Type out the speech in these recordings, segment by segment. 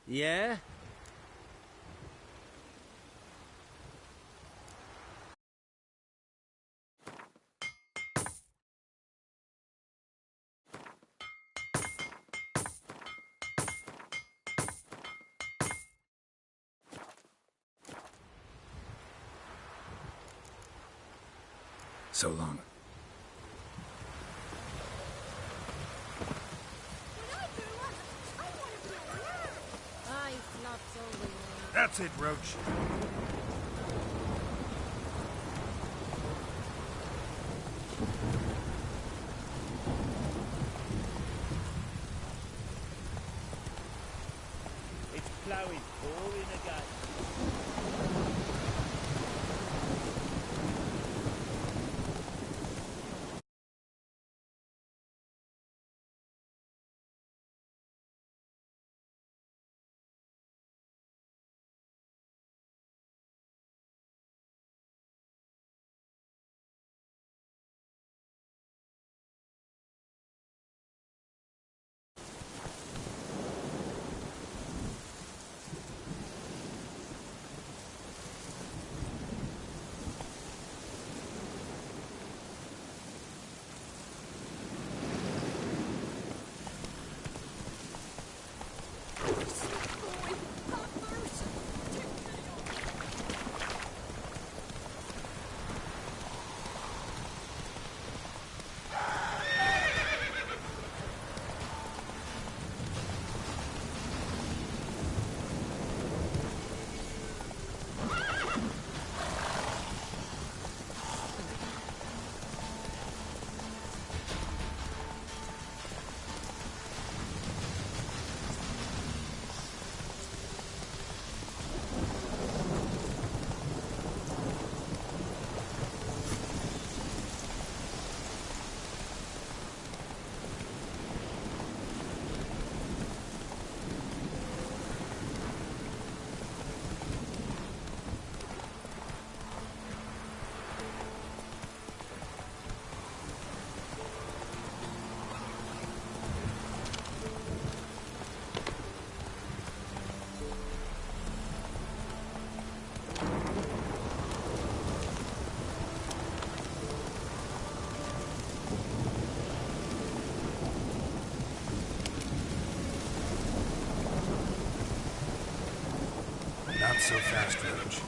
Yeah? So long. That's it, Roach. It's plowing pouring again. Not so fast, Roach.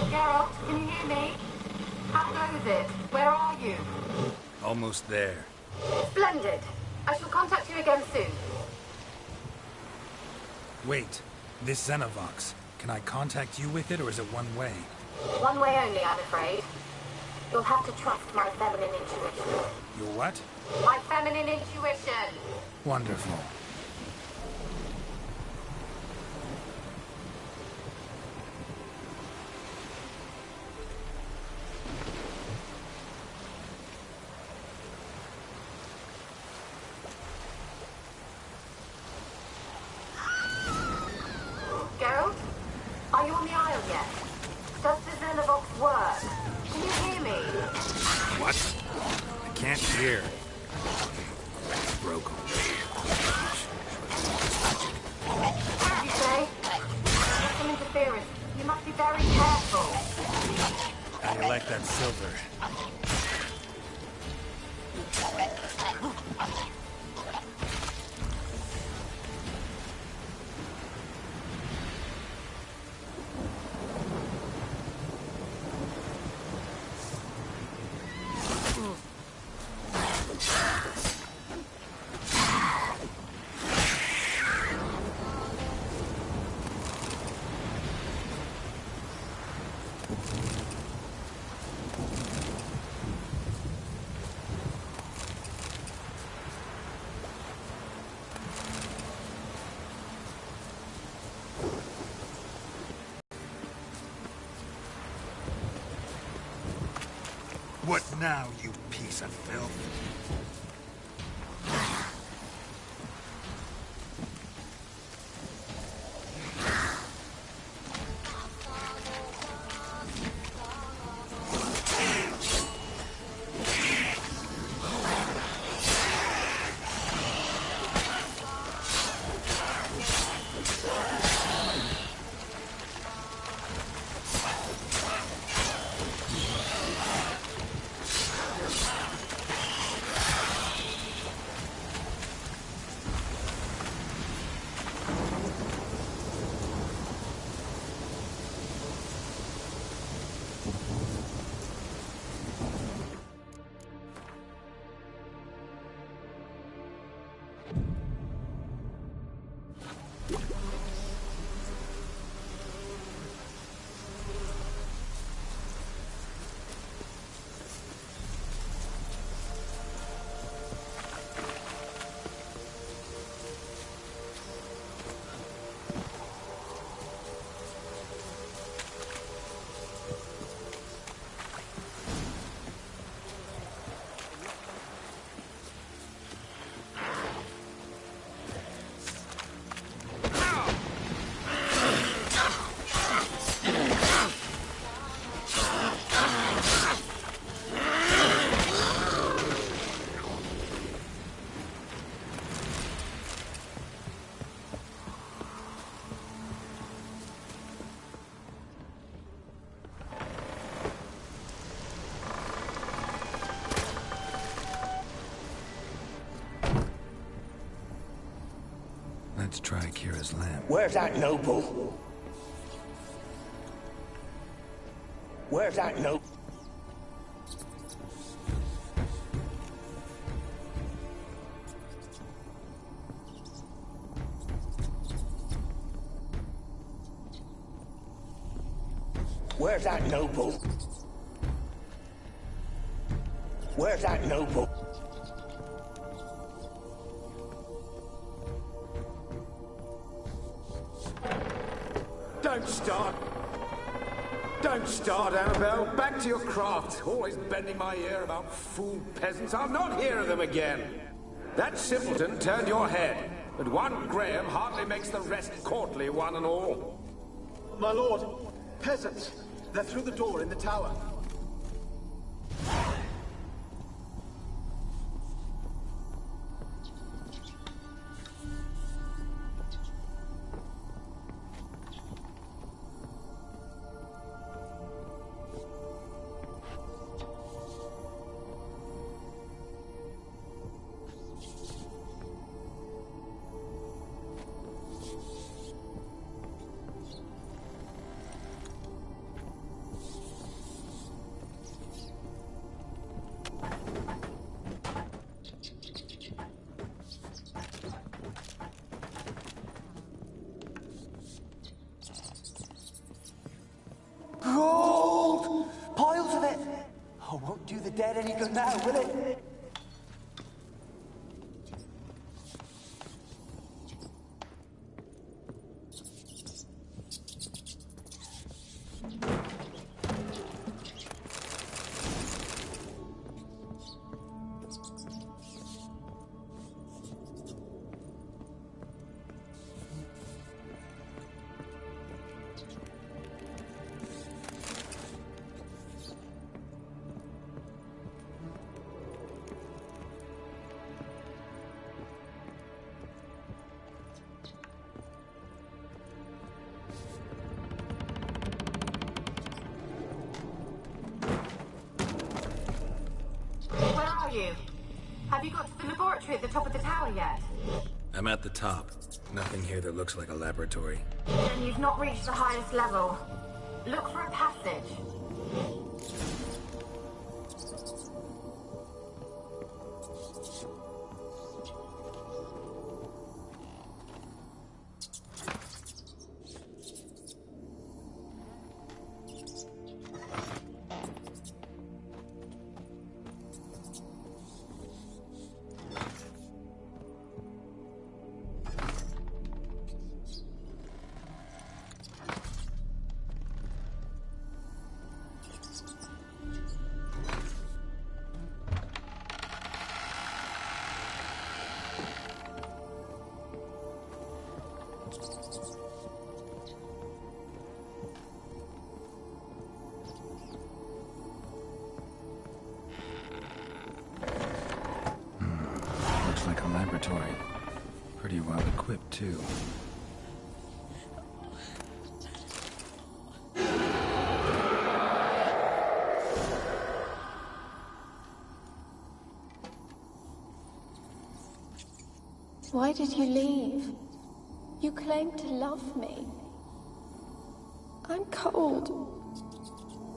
Geralt, can you hear me? How goes it? Where are you? Almost there. Splendid. I shall contact you again soon. Wait, this Xenovox. Can I contact you with it, or is it one way? One way only, I'm afraid. You'll have to trust my feminine intuition. Your what? My feminine intuition! Wonderful. Geralt? Are you on the Isle yet? Does the Xenovox work? Can you hear me? What? I can't hear. Broke. What did you say? There's some interference. You must be very careful. How do you like that silver? What now, you piece of filth? Let's try Kira's lamp. Where's that noble? Where's that noble? Where's that noble? Where's that noble? Don't start. Don't start, Annabelle. Back to your craft. Always bending my ear about fool peasants. I'll not hear of them again. That simpleton turned your head, but one Graham hardly makes the rest courtly, one and all. My lord, peasants. They're through the door in the tower. Gold! Piles of it! Oh, won't do the dead any good now, will it? Have you got to the laboratory at the top of the tower yet? I'm at the top. Nothing here that looks like a laboratory. Then you've not reached the highest level. Look for a passage. too. Why did you leave? You claimed to love me. I'm cold.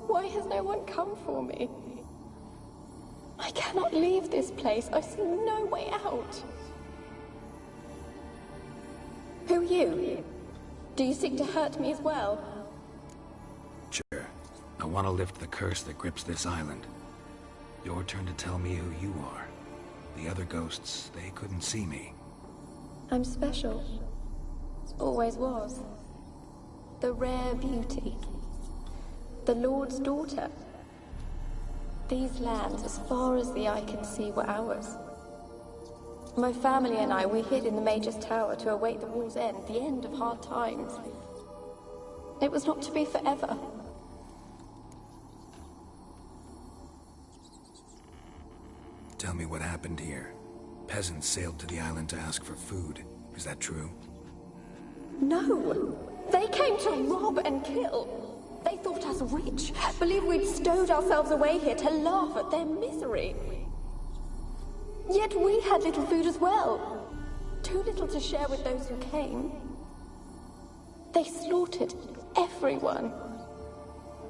Why has no one come for me? I cannot leave this place. I see no way out. Who are you? Do you seek to hurt me as well? Sure. I want to lift the curse that grips this island. Your turn to tell me who you are. The other ghosts, they couldn't see me. I'm special. Always was. The rare beauty. The Lord's daughter. These lands, as far as the eye can see, were ours. My family and I, we hid in the Mage's Tower to await the war's end, the end of hard times. It was not to be forever. Tell me what happened here. Peasants sailed to the island to ask for food. Is that true? No! They came to rob and kill. They thought us rich, believed we'd stowed ourselves away here to laugh at their misery. Yet we had little food as well. Too little to share with those who came. They slaughtered everyone.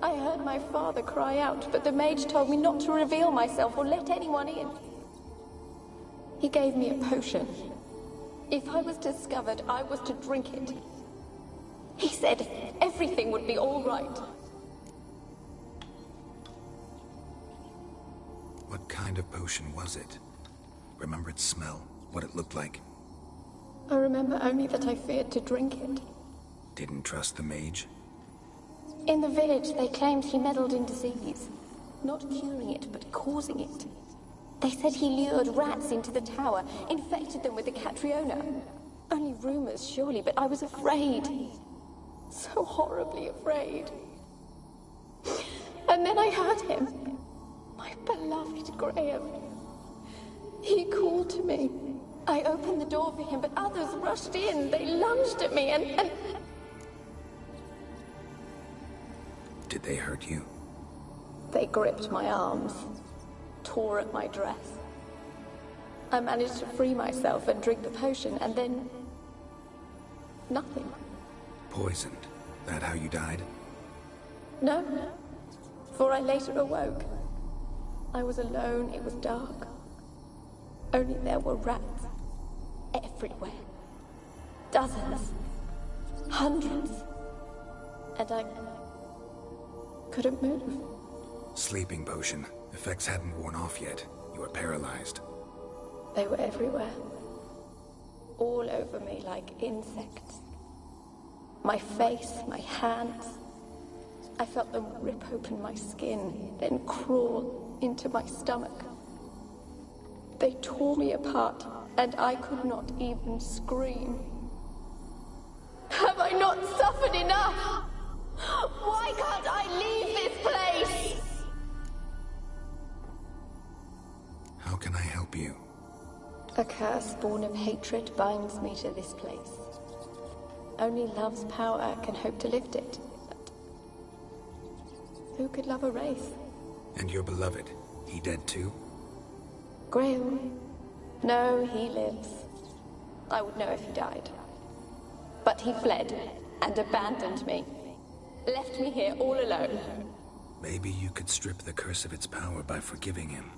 I heard my father cry out, but the mage told me not to reveal myself or let anyone in. He gave me a potion. If I was discovered, I was to drink it. He said everything would be all right. What kind of potion was it? Remember its smell? What it looked like? I remember only that I feared to drink it. Didn't trust the mage? In the village, they claimed he meddled in disease. Not curing it, but causing it. They said he lured rats into the tower, infected them with the Catriona. Only rumors, surely, but I was afraid. So horribly afraid. And then I heard him. My beloved Graham. He called to me. I opened the door for him, but others rushed in. They lunged at me and... Did they hurt you? They gripped my arms, tore at my dress. I managed to free myself and drink the potion, and then... nothing. Poisoned? That how you died? No, for I later awoke. I was alone, it was dark. Only there were rats. Everywhere. Dozens. Hundreds. And I... couldn't move. Sleeping potion. Effects hadn't worn off yet. You were paralyzed. They were everywhere. All over me like insects. My face, my hands. I felt them rip open my skin, then crawl into my stomach. They tore me apart, and I could not even scream. Have I not suffered enough? Why can't I leave this place? How can I help you? A curse born of hatred binds me to this place. Only love's power can hope to lift it. But who could love a race? And your beloved, he dead too? Graham? No, he lives. I would know if he died. But he fled and abandoned me. Left me here all alone. Maybe you could strip the curse of its power by forgiving him.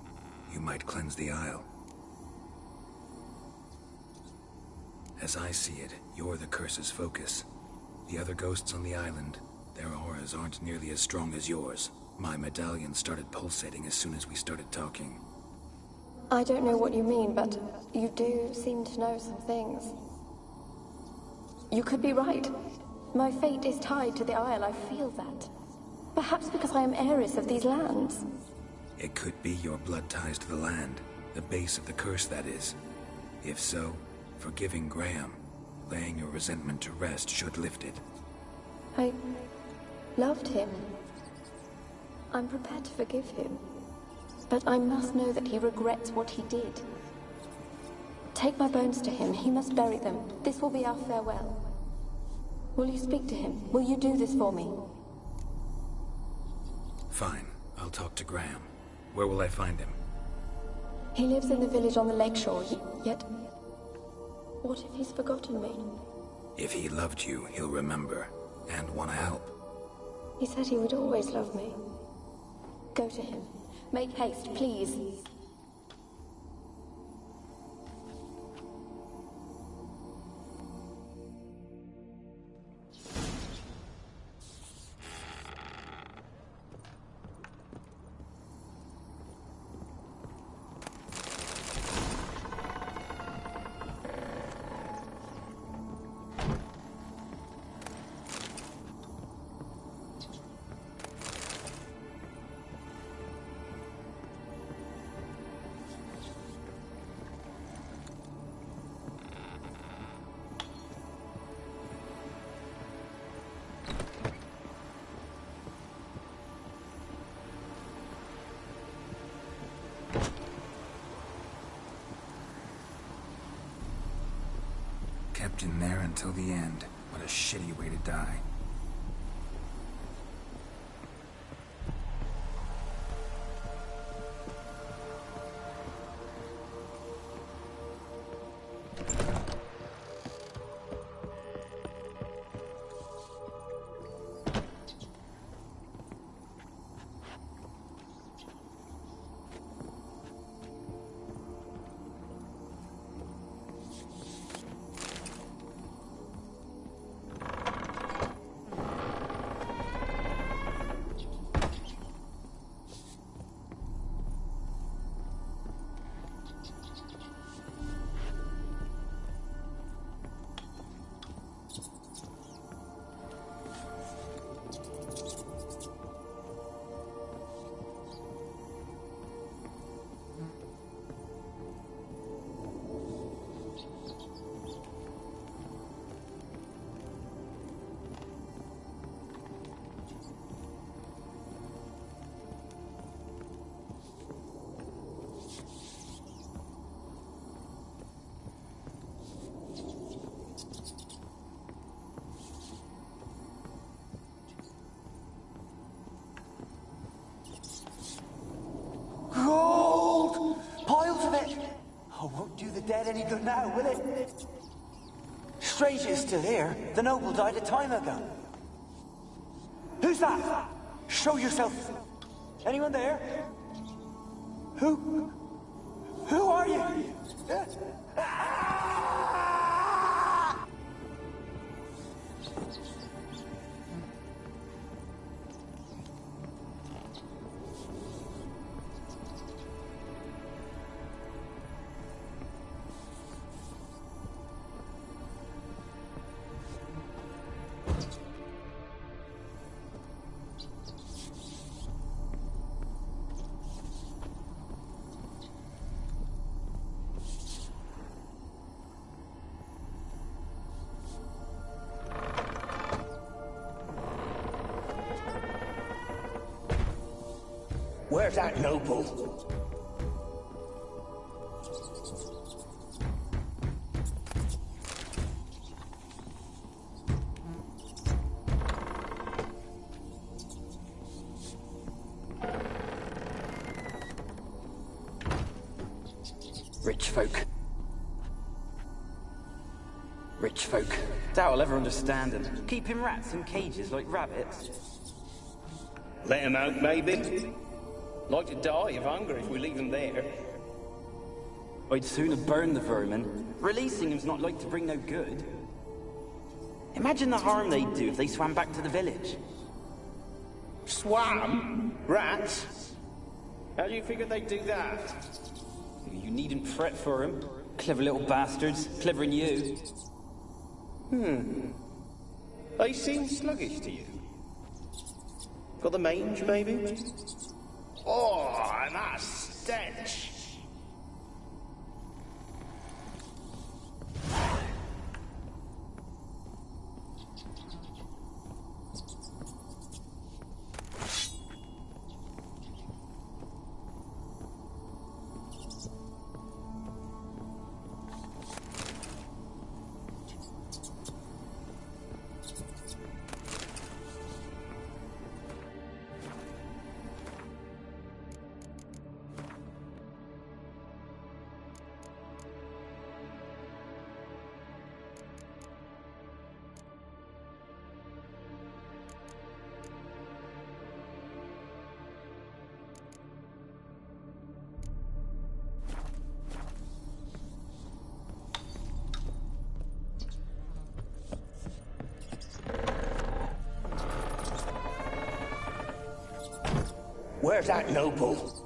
You might cleanse the Isle. As I see it, you're the curse's focus. The other ghosts on the island, their auras aren't nearly as strong as yours. My medallion started pulsating as soon as we started talking. I don't know what you mean, but you do seem to know some things. You could be right. My fate is tied to the Isle, I feel that. Perhaps because I am heiress of these lands. It could be your blood ties to the land, the base of the curse, that is. If so, forgiving Graham, laying your resentment to rest should lift it. I loved him. I'm prepared to forgive him. But I must know that he regrets what he did. Take my bones to him. He must bury them. This will be our farewell. Will you speak to him? Will you do this for me? Fine. I'll talk to Graham. Where will I find him? He lives in the village on the lakeshore, yet... What if he's forgotten me? If he loved you, he'll remember, and want to help. He said he would always love me. Go to him. Make haste, please. Kept in there until the end. What a shitty way to die. Gold! Piles of it! Oh, won't do the dead any good now, will it? Strange it's still here. The noble died a time ago. Who's that? Show yourself. Anyone there? Who are you? Where's that noble? Rich folk. Rich folk. Doubt I'll ever understand them. Keeping rats in cages like rabbits. Let him out, maybe? Like to die of hunger if we leave him there. I'd sooner burn the vermin. Releasing him's not like to bring no good. Imagine the harm they'd do if they swam back to the village. Swam? Rats? How do you figure they'd do that? You needn't fret for him. Clever little bastards. Clever than you. They seem sluggish to you. Got the mange, maybe? Oh, and that stench! Where's that noble?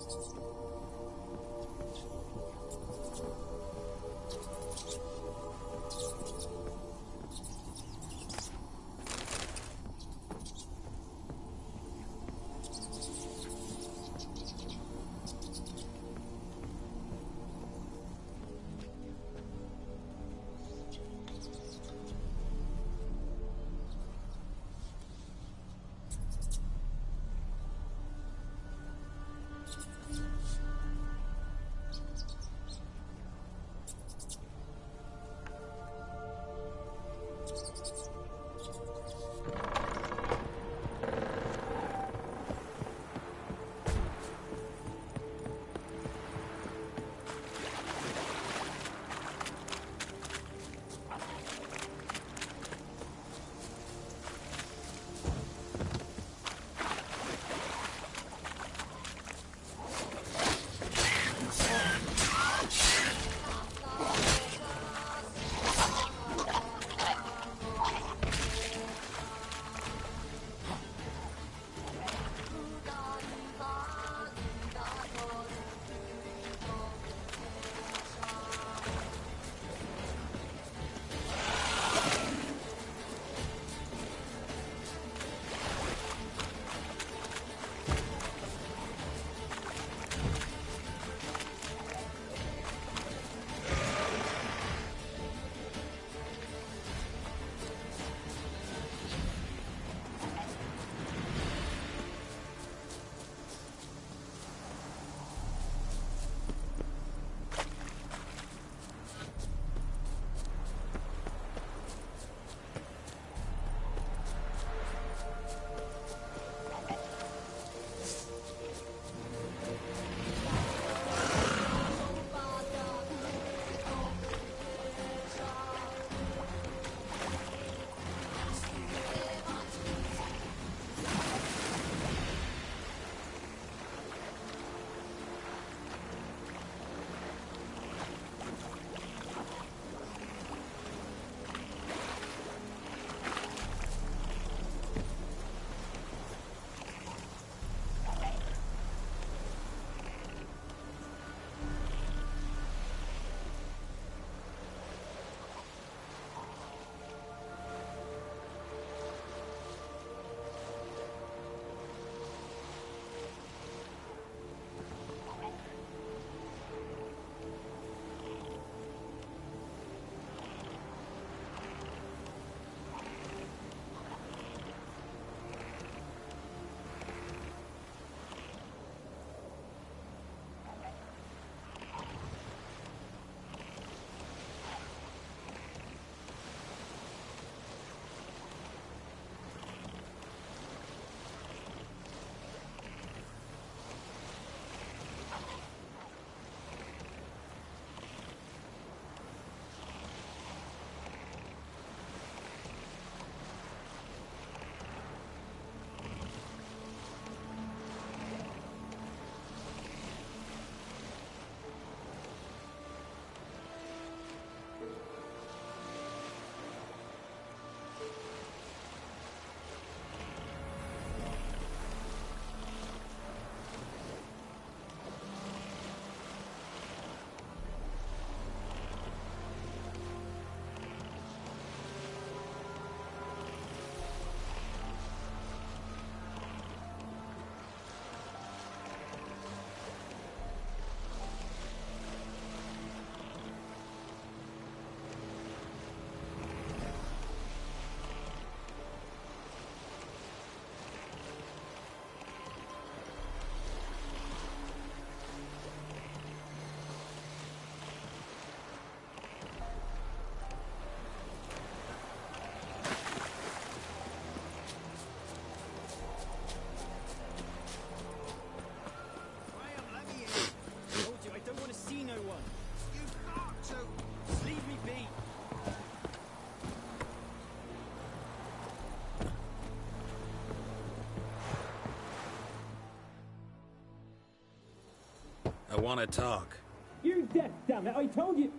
I want to talk. You're deaf, damn it! I told you.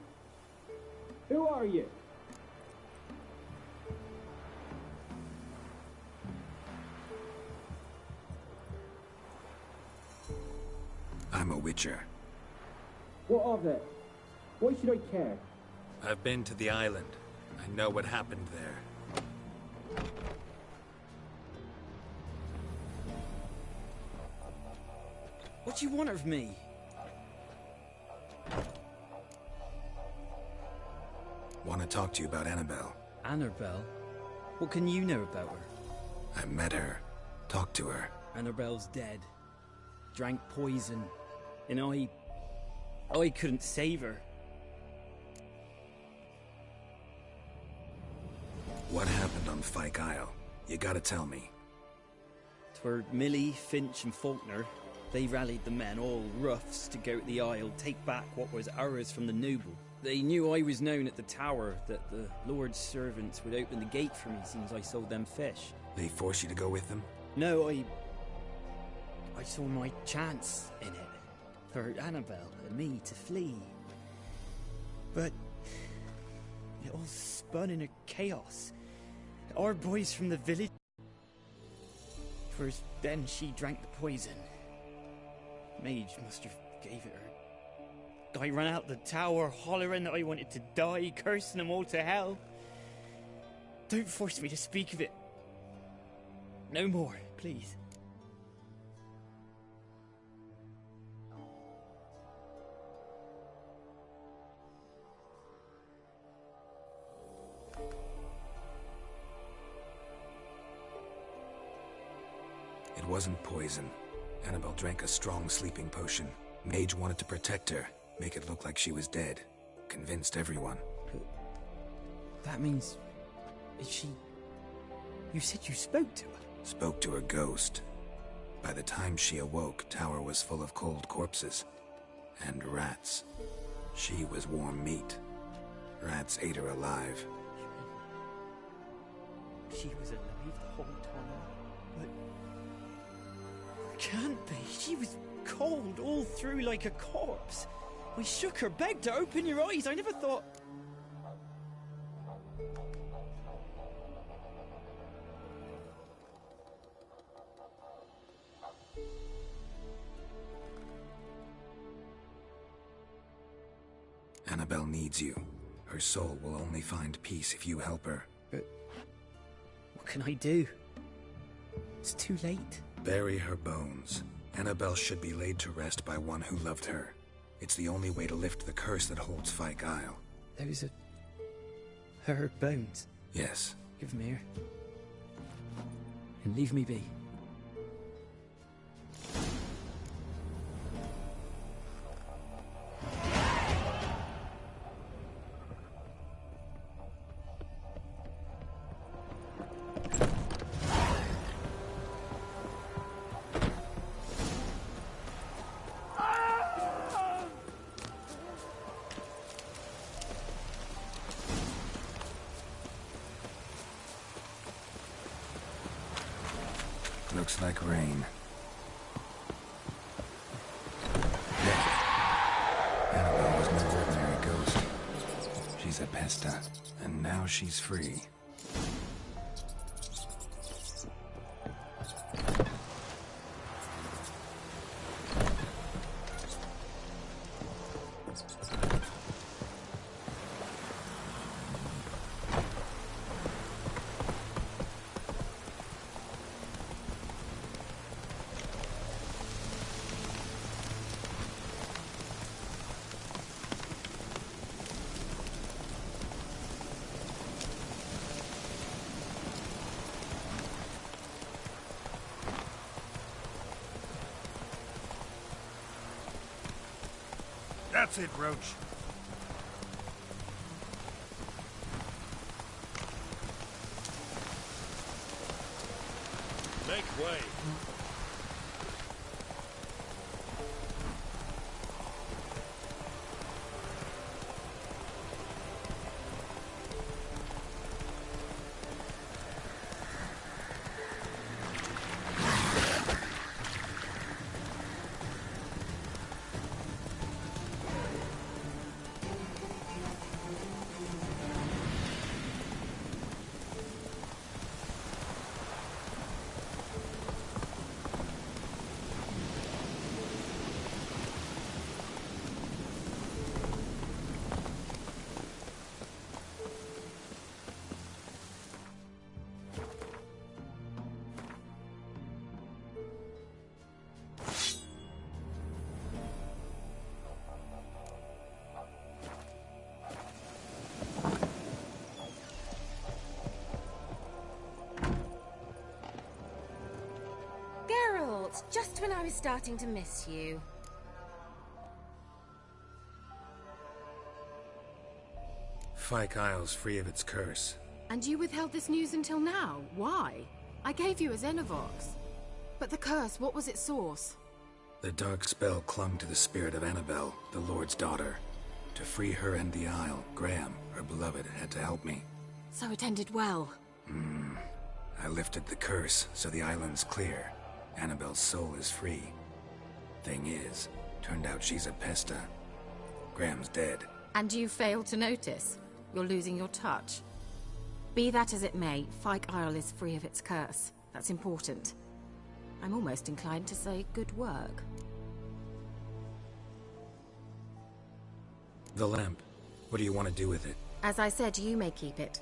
Who are you? I'm a Witcher. What of it? Why should I care? I've been to the island. I know what happened there. What do you want of me? Want to talk to you about Annabelle. Annabelle? What can you know about her? I met her. Talked to her. Annabelle's dead. Drank poison. And I couldn't save her. What happened on Fyke Isle? You gotta tell me. 'Twere Millie, Finch and Faulkner. They rallied the men, all roughs, to go to the Isle, take back what was ours from the noble. They knew I was known at the tower, that the Lord's servants would open the gate for me since I sold them fish. They force you to go with them? No, I saw my chance in it. For Annabelle and me to flee. But it all spun in a chaos. Our boys from the village... First, then she drank the poison. Mage must have gave it her. I ran out the tower, hollering that I wanted to die, cursing them all to hell. Don't force me to speak of it. No more, please. It wasn't poison. Annabelle drank a strong sleeping potion. Mage wanted to protect her, make it look like she was dead. Convinced everyone. But that means... Is she... You said you spoke to her? Spoke to a ghost. By the time she awoke, Tower was full of cold corpses. And rats. She was warm meat. Rats ate her alive. She was alive the whole time? But... Can't be. She was cold all through like a corpse. We shook her, begged her, open your eyes. I never thought... Annabelle needs you. Her soul will only find peace if you help her. But... What can I do? It's too late. Bury her bones. Annabelle should be laid to rest by one who loved her. It's the only way to lift the curse that holds Fyke Isle. Those are... her bones? Yes. Give them here. And leave me be. Looks like rain. Annabelle was no ordinary ghost. She's a Pesta, and now she's free. That's it, Roach. Make way. Geralt, just when I was starting to miss you. Fyke Isle's free of its curse. And you withheld this news until now? Why? I gave you a Xenovox. But the curse, what was its source? The dark spell clung to the spirit of Annabelle, the Lord's daughter. To free her and the Isle, Graham, her beloved, had to help me. So it ended well. I lifted the curse, so the island's clear. Annabelle's soul is free. Thing is, turned out she's a Pesta. Graham's dead. And you failed to notice? You're losing your touch. Be that as it may, Fyke Isle is free of its curse. That's important. I'm almost inclined to say good work. The lamp. What do you want to do with it? As I said, you may keep it.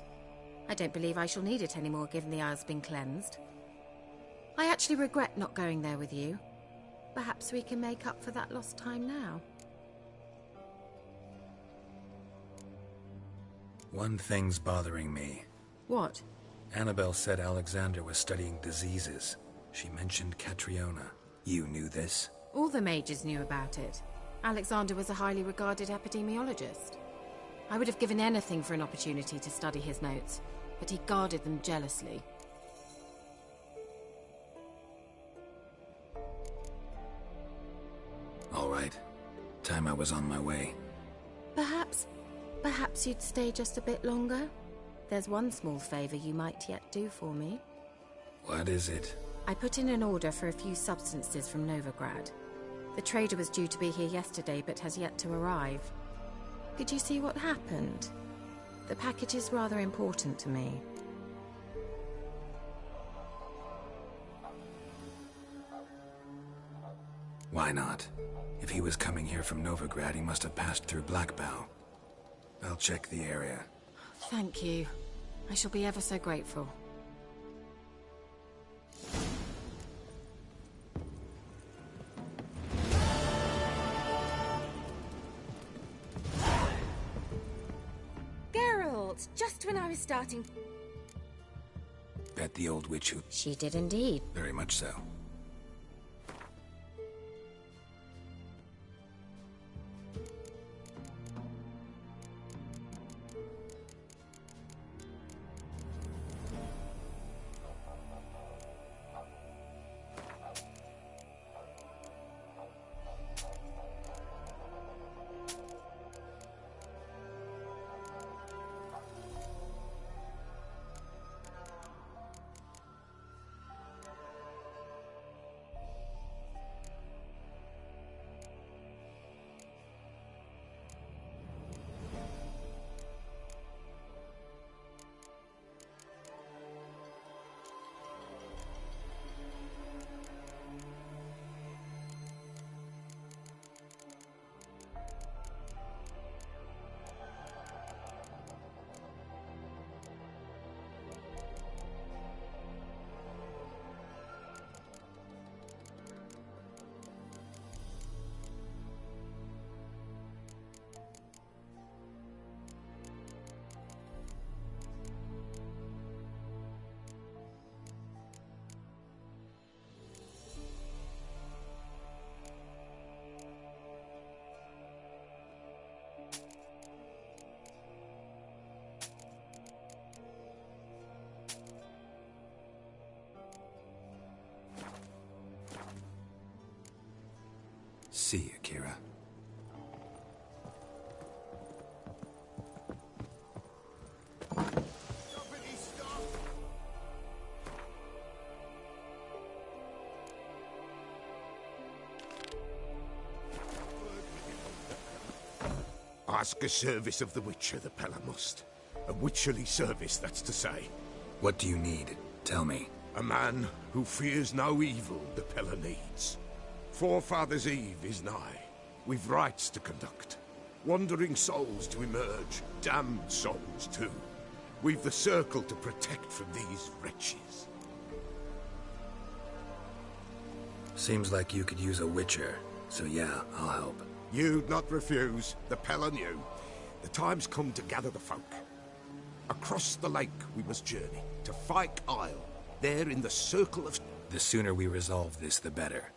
I don't believe I shall need it anymore, given the Isle's been cleansed. I actually regret not going there with you. Perhaps we can make up for that lost time now. One thing's bothering me. What? Annabelle said Alexander was studying diseases. She mentioned Catriona. You knew this? All the mages knew about it. Alexander was a highly regarded epidemiologist. I would have given anything for an opportunity to study his notes, but he guarded them jealously. All right. Time I was on my way. Perhaps you'd stay just a bit longer? There's one small favor you might yet do for me. What is it? I put in an order for a few substances from Novigrad. The trader was due to be here yesterday, but has yet to arrive. Could you see what happened? The package is rather important to me. Why not? If he was coming here from Novigrad, he must have passed through Blackbough. I'll check the area. Thank you. I shall be ever so grateful. Geralt, just when I was starting... Bet the old witch who... She did indeed. Very much so. See you, Kira. Ask a service of the Witcher, the Pella must. A witcherly service, that's to say. What do you need? Tell me. A man who fears no evil the Pella needs. Forefathers' Eve is nigh. We've rites to conduct. Wandering souls to emerge. Damned souls, too. We've the circle to protect from these wretches. Seems like you could use a witcher. So yeah, I'll help. You'd not refuse. The Pella knew. The time's come to gather the folk. Across the lake we must journey, to Fyke Isle. There in the circle of... The sooner we resolve this, the better.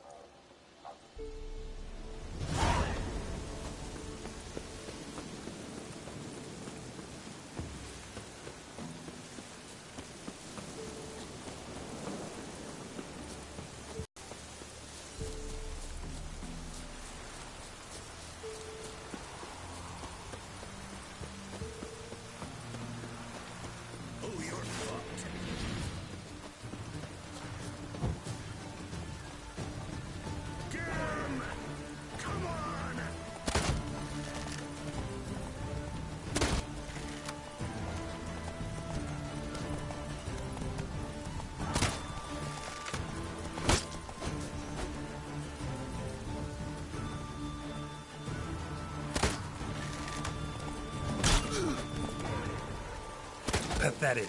Pathetic.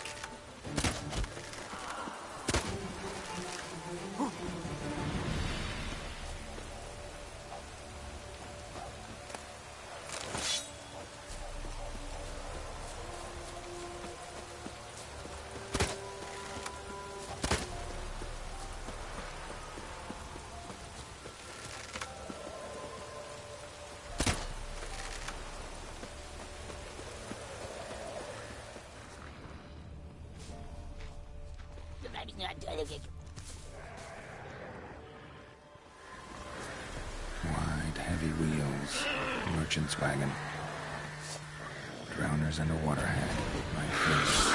Wide, heavy wheels. Merchant's wagon. Drowners and a waterhead. My face.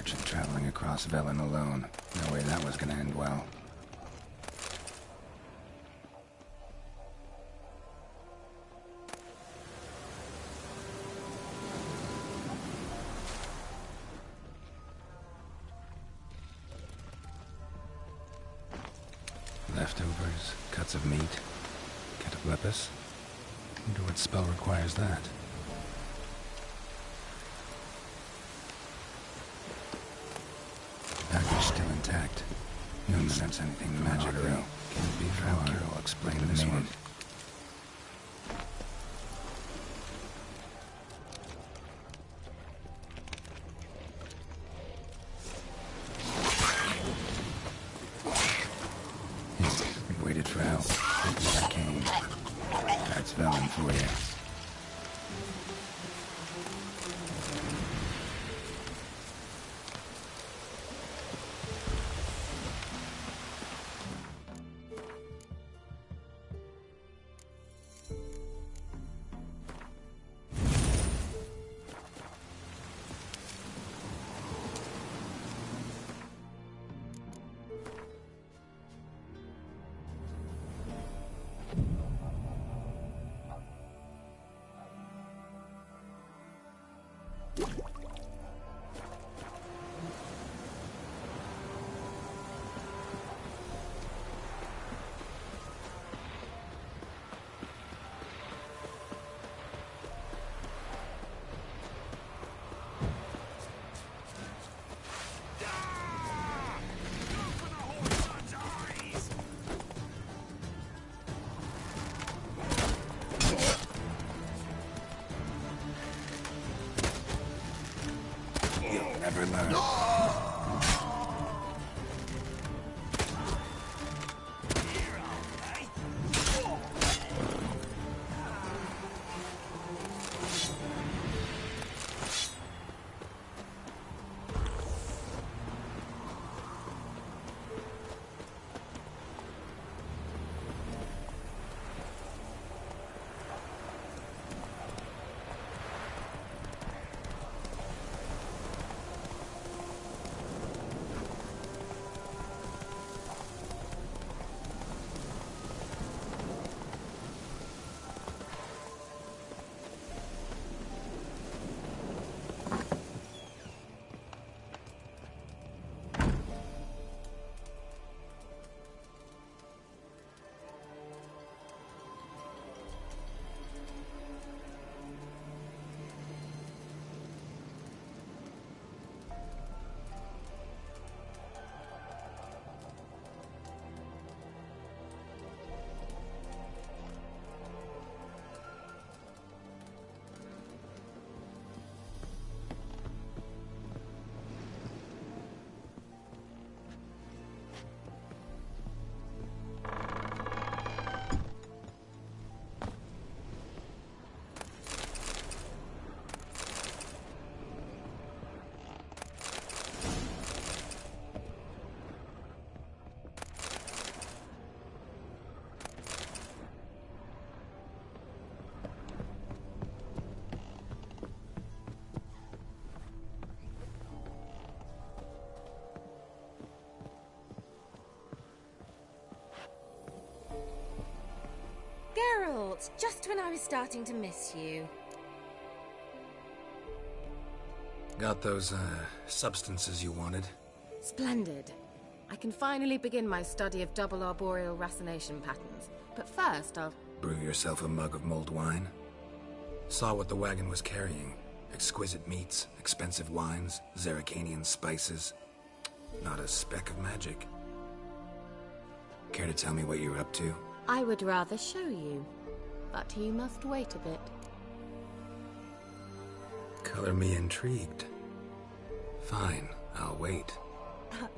Merchant traveling across Velen alone. No way that was gonna end well. Leftovers, cuts of meat, cataplepis. Wonder what spell requires that. Package still intact. No sense anything magic though. Can't be Valkyr will explain this one. We waited for help. It never came. That's Velen for you. Never learn. Geralt, just when I was starting to miss you. Got those, substances you wanted? Splendid. I can finally begin my study of double arboreal racination patterns. But first, I'll... Brew yourself a mug of mulled wine? Saw what the wagon was carrying. Exquisite meats, expensive wines, Zerrikanian spices. Not a speck of magic. Care to tell me what you're up to? I would rather show you, but you must wait a bit. Color me intrigued. Fine, I'll wait.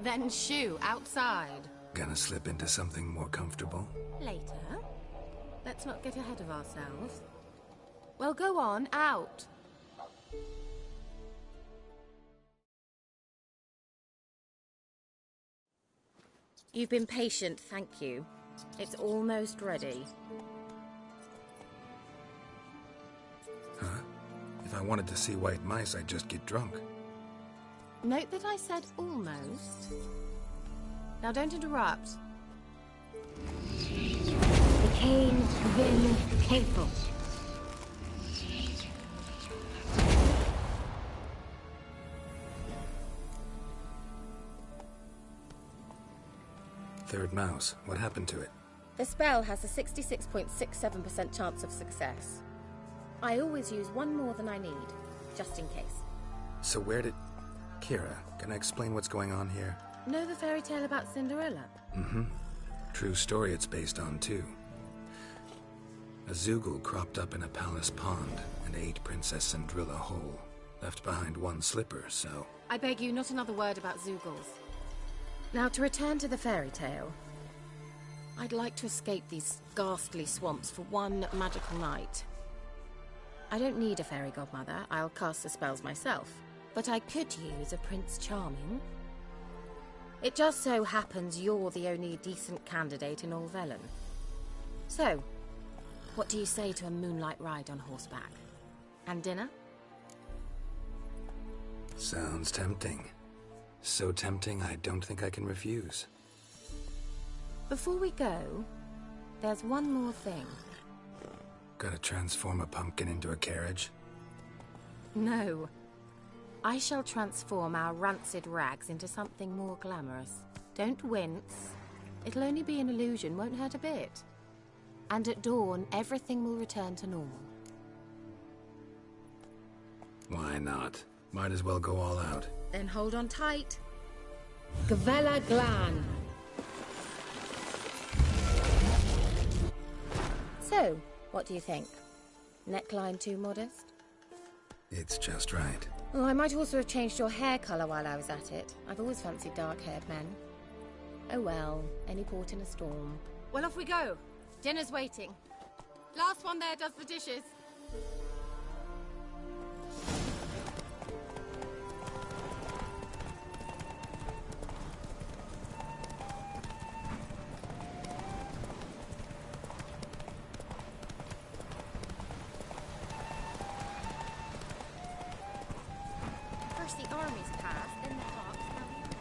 Then shoo, outside. Gonna slip into something more comfortable? Later. Let's not get ahead of ourselves. Well, go on, out. You've been patient, thank you. It's almost ready. Huh? If I wanted to see white mice, I'd just get drunk. Note that I said almost. Now don't interrupt. The Cain Vin Capel. Third mouse. What happened to it? The spell has a 66.67% chance of success. I always use one more than I need, just in case. So where did... Kira, can I explain what's going on here? Know the fairy tale about Cinderella? Mm-hmm. True story it's based on, too. A Zoogle cropped up in a palace pond and ate Princess Cinderella whole. Left behind one slipper, so... I beg you, not another word about Zoogles. Now, to return to the fairy tale. I'd like to escape these ghastly swamps for one magical night. I don't need a fairy godmother, I'll cast the spells myself. But I could use a Prince Charming. It just so happens you're the only decent candidate in all Velen. So, what do you say to a moonlight ride on horseback? And dinner? Sounds tempting. So tempting, I don't think I can refuse. Before we go, there's one more thing. Gotta transform a pumpkin into a carriage? No. I shall transform our rancid rags into something more glamorous. Don't wince. It'll only be an illusion, won't hurt a bit. And at dawn, everything will return to normal. Why not? Might as well go all out. Then hold on tight. Gavella Glan. So, what do you think? Neckline too modest? It's just right. Oh, I might also have changed your hair colour while I was at it. I've always fancied dark-haired men. Oh well, any port in a storm. Well, off we go. Dinner's waiting. Last one there does the dishes. First the armies pass, then the Hawks, now the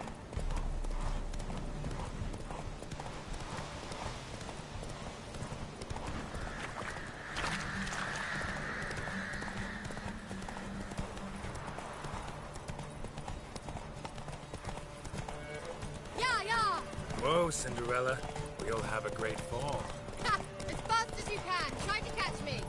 Yeah! Whoa, Cinderella. We'll have a great fall. Ha! As fast as you can! Try to catch me!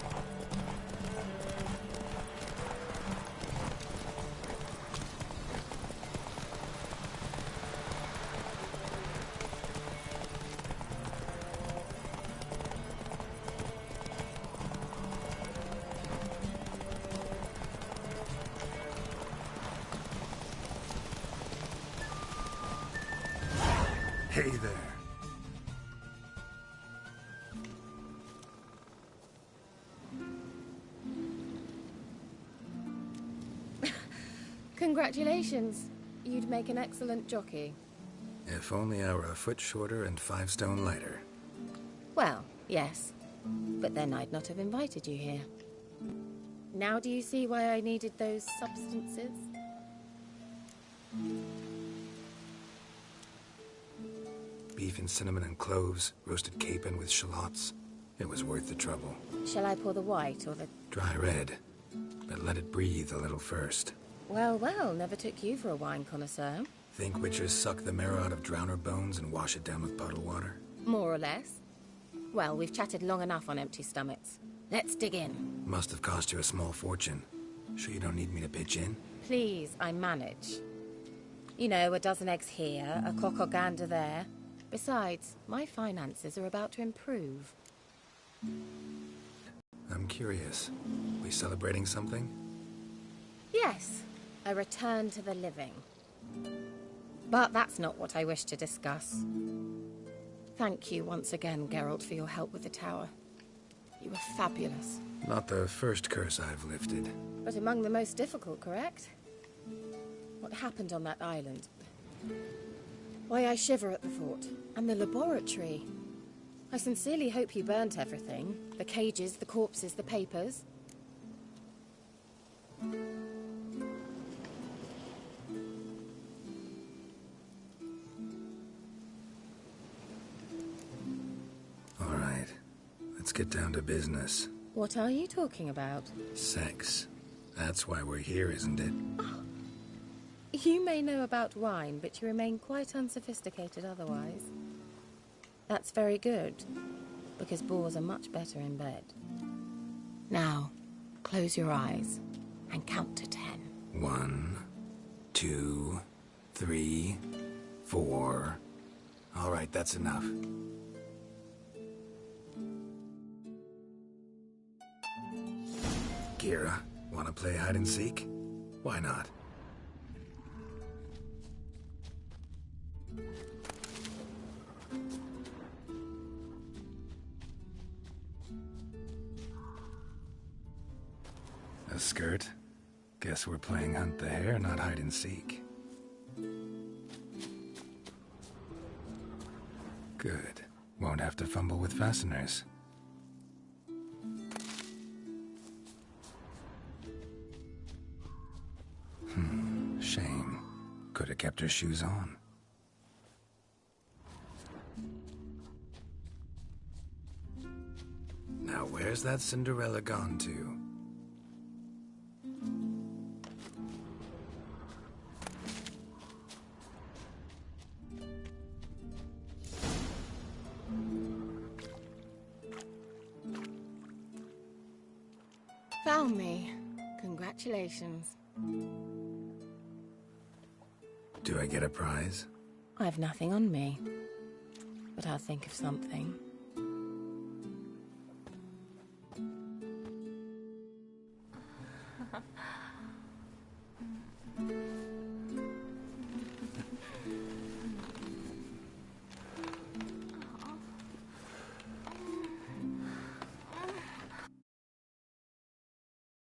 Hey there. Congratulations. You'd make an excellent jockey. If only I were a foot shorter and 5 stone lighter. Well, yes. But then I'd not have invited you here. Now do you see why I needed those substances? Beef and cinnamon and cloves, roasted capon with shallots. It was worth the trouble. Shall I pour the white or the... Dry red, but let it breathe a little first. Well, well, never took you for a wine connoisseur. Think witchers suck the marrow out of drowner bones and wash it down with puddle water? More or less. Well, we've chatted long enough on empty stomachs. Let's dig in. Must have cost you a small fortune. Sure you don't need me to pitch in? Please, I manage. You know, a dozen eggs here, a cock or gander there. Besides, my finances are about to improve. I'm curious. We celebrating something? Yes, a return to the living. But that's not what I wish to discuss. Thank you once again, Geralt, for your help with the tower. You were fabulous. Not the first curse I've lifted. But among the most difficult, correct? What happened on that island? Why, I shiver at the thought. And the laboratory. I sincerely hope you burnt everything. The cages, the corpses, the papers. get down to business. What are you talking about? Sex. That's why we're here, isn't it? You may know about wine, but you remain quite unsophisticated otherwise. That's very good, because boars are much better in bed. Now, close your eyes and count to 10. 1, 2, 3, 4. All right, that's enough. Kira, wanna play hide and seek? Why not? A skirt? Guess we're playing hunt the hare, not hide and seek. Good. Won't have to fumble with fasteners. Shame. Could have kept her shoes on. Now where's that Cinderella gone to? Found me. Congratulations. Do I get a prize? I've nothing on me, but I'll think of something.